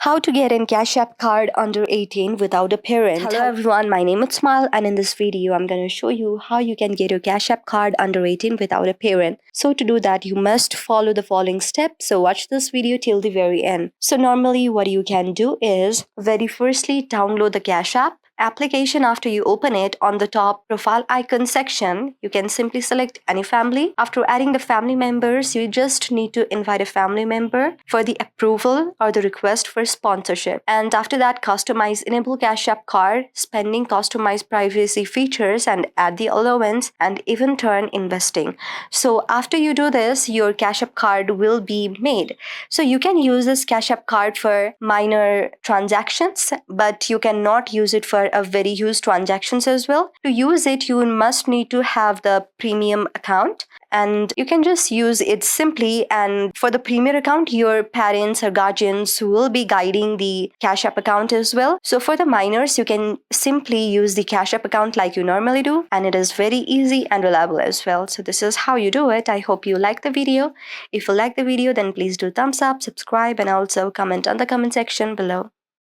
How to get an Cash App card under 18 without a parent. Hello everyone, my name is Smile, and in this video I'm going to show you how you can get your Cash App card under 18 without a parent. So to do that, you must follow the following steps. So watch this video till the very end. So normally what you can do is very firstly download the Cash App application. After you open it, on the top profile icon section, you can simply select any family. After adding the family members, you just need to invite a family member for the approval or the request for sponsorship. And after that, customize enable Cash App card, spending, customize privacy features, and add the allowance, and even turn investing. So after you do this, your Cash App card will be made. So you can use this Cash App card for minor transactions, but you cannot use it for a very huge transactions as well. To use it, you must need to have the premium account, and you can just use it simply. And for the premium account, your parents or guardians will be guiding the Cash App account as well. So for the minors, you can simply use the Cash App account like you normally do, and it is very easy and reliable as well. So this is how you do it. I hope you like the video. If you like the video, then please do thumbs up, subscribe, and also comment on the comment section below.